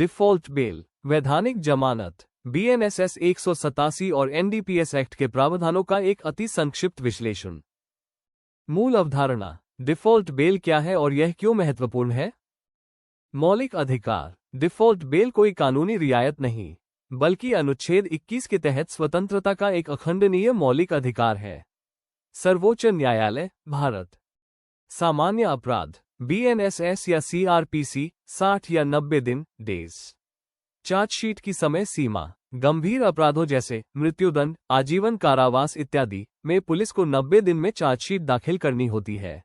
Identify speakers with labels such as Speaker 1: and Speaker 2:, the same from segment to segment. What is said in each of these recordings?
Speaker 1: Default bell, वैधानिक जमानत, BNSS 187 और एनडीपीएस एक्ट के प्रावधानों का एक अति संक्षिप्त विश्लेषण। मूल अवधारणा, डिफॉल्ट बेल क्या है और यह क्यों महत्वपूर्ण है? मौलिक अधिकार, डिफॉल्ट बेल कोई कानूनी रियायत नहीं, बल्कि अनुच्छेद 21 के तहत स्वतंत्रता का एक अखंडनीय मौलिक अधिकार है। सर्वोच्च न्यायालय, भारत। सामान्य अपराध, बीएनएसएस या सीआरपीसी, 60 या 90 दिन, डेज। चार्जशीट की समय सीमा, गंभीर अपराधों जैसे मृत्युदंड, आजीवन कारावास इत्यादि में पुलिस को 90 दिन में चार्जशीट दाखिल करनी होती है।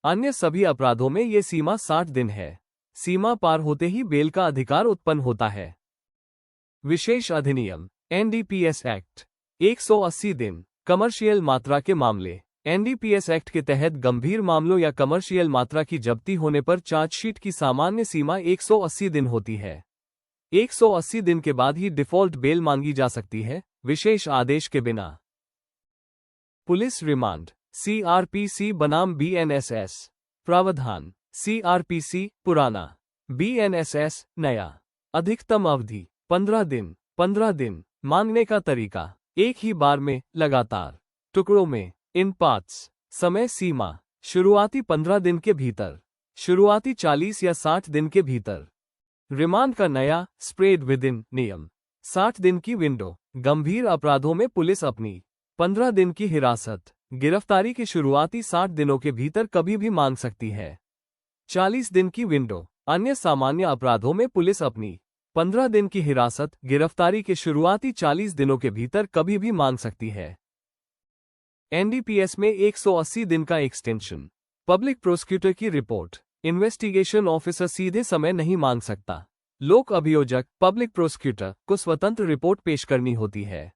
Speaker 1: अन्य सभी अपराधों में ये सीमा 60 दिन है। सीमा पार होते ही बेल का अधिकार उत्पन्न होता है। विशेष अधिनियम, एनडीपीएस एक्ट, 180 दिन, कमर्शियल मात्रा के मामले। एनडीपीएस एक्ट के तहत गंभीर मामलों या कमर्शियल मात्रा की जब्ती होने पर चार्जशीट की सामान्य सीमा 180 दिन होती है। 180 दिन के बाद ही डिफॉल्ट बेल मांगी जा सकती है, विशेष आदेश के बिना। पुलिस रिमांड, सीआरपीसी बनाम बीएनएसएस। प्रावधान, सीआरपीसी पुराना, बीएनएसएस नया। अधिकतम अवधि 15 दिन। 15 दिन। मांगने का तरीका, एक ही बार में, लगातार, टुकड़ों में, इन पार्ट्स। समय सीमा, शुरुआती 15 दिन के भीतर, शुरुआती 40 या 60 दिन के भीतर। रिमांड का नया, स्प्रेड विदिन नियम, 60 दिन की विंडो। गंभीर अपराधों में पुलिस अपनी 15 दिन की हिरासत गिरफ्तारी के शुरुआती 60 दिनों के भीतर कभी भी मांग सकती है। 40 दिन की विंडो। अन्य सामान्य अपराधों में पुलिस अपनी 15 दिन की हिरासत गिरफ्तारी के शुरुआती 40 दिनों के भीतर कभी भी मांग सकती है। एनडीपीएस में 180 दिन का एक्सटेंशन। पब्लिक प्रोसिक्यूटर की रिपोर्ट, इन्वेस्टिगेशन ऑफिसर सीधे समय नहीं मांग सकता। लोक अभियोजक, पब्लिक प्रोसिक्यूटर को स्वतंत्र रिपोर्ट पेश करनी होती है।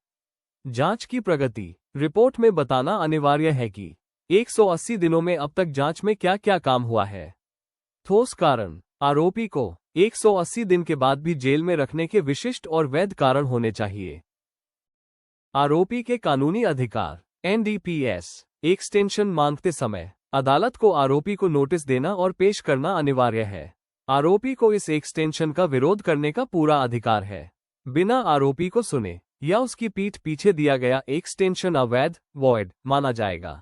Speaker 1: जांच की प्रगति, रिपोर्ट में बताना अनिवार्य है कि 180 दिनों में अब तक जांच में क्या क्या काम हुआ है। ठोस कारण, आरोपी को 180 दिन के बाद भी जेल में रखने के विशिष्ट और वैध कारण होने चाहिए। आरोपी के कानूनी अधिकार, एनडीपीएस एक्सटेंशन मांगते समय अदालत को आरोपी को नोटिस देना और पेश करना अनिवार्य है। आरोपी को इस एक्सटेंशन का विरोध करने का पूरा अधिकार है। बिना आरोपी को सुने या उसकी पीठ पीछे दिया गया एक्सटेंशन अवैध, वॉइड माना जाएगा।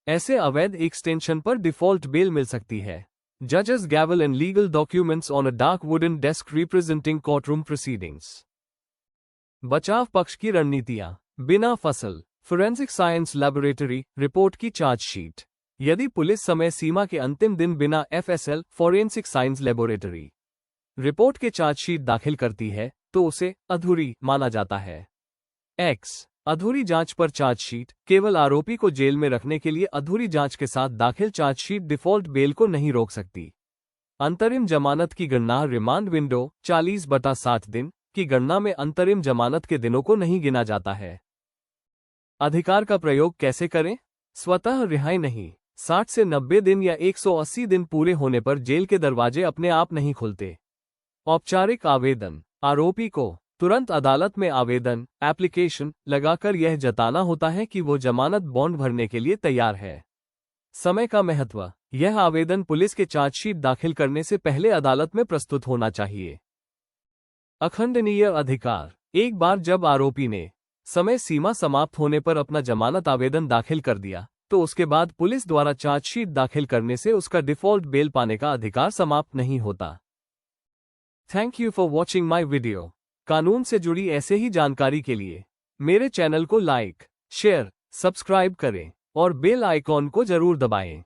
Speaker 1: ऐसे अवैध एक्सटेंशन पर डिफॉल्ट बेल मिल सकती है। जजेस gavel and legal documents on a dark wooden desk representing courtroom proceedings. बचाव पक्ष की रणनीतियां, बिना फसल, फोरेंसिक साइंस लैबोरेटरी रिपोर्ट की चार्जशीट। यदि पुलिस समय सीमा के अंतिम दिन बिना FSL forensic science laboratory report के चार्जशीट दाखिल करती है तो उसे अधूरी माना जाता है। एक्स अधूरी जांच पर चार्जशीट, केवल आरोपी को जेल में रखने के लिए अधूरी जांच के साथ दाखिल चार्जशीट डिफॉल्ट बेल को नहीं रोक सकती। अंतरिम जमानत की गणना, रिमांड विंडो 40/60 दिन की गणना में अंतरिम जमानत के दिनों को नहीं गिना जाता है। अधिकार का प्रयोग कैसे करें? स्वतः रिहाई नहीं। 60 से 90 दिन या 180 दिन पूरे होने पर जेल के दरवाजे अपने आप नहीं खुलते। औपचारिक आवेदन, आरोपी को तुरंत अदालत में आवेदन एप्लीकेशन लगाकर यह जताना होता है कि वो जमानत बॉन्ड भरने के लिए तैयार है। समय का महत्व, यह आवेदन पुलिस के चार्जशीट दाखिल करने से पहले अदालत में प्रस्तुत होना चाहिए। अखंडनीय अधिकार, एक बार जब आरोपी ने समय सीमा समाप्त होने पर अपना जमानत आवेदन दाखिल कर दिया तो उसके बाद पुलिस द्वारा चार्जशीट दाखिल करने से उसका डिफॉल्ट बेल पाने का अधिकार समाप्त नहीं होता। Thank you for watching my video. कानून से जुड़ी ऐसे ही जानकारी के लिए मेरे चैनल को लाइक, शेयर, सब्सक्राइब करें और बेल आइकॉन को जरूर दबाएं।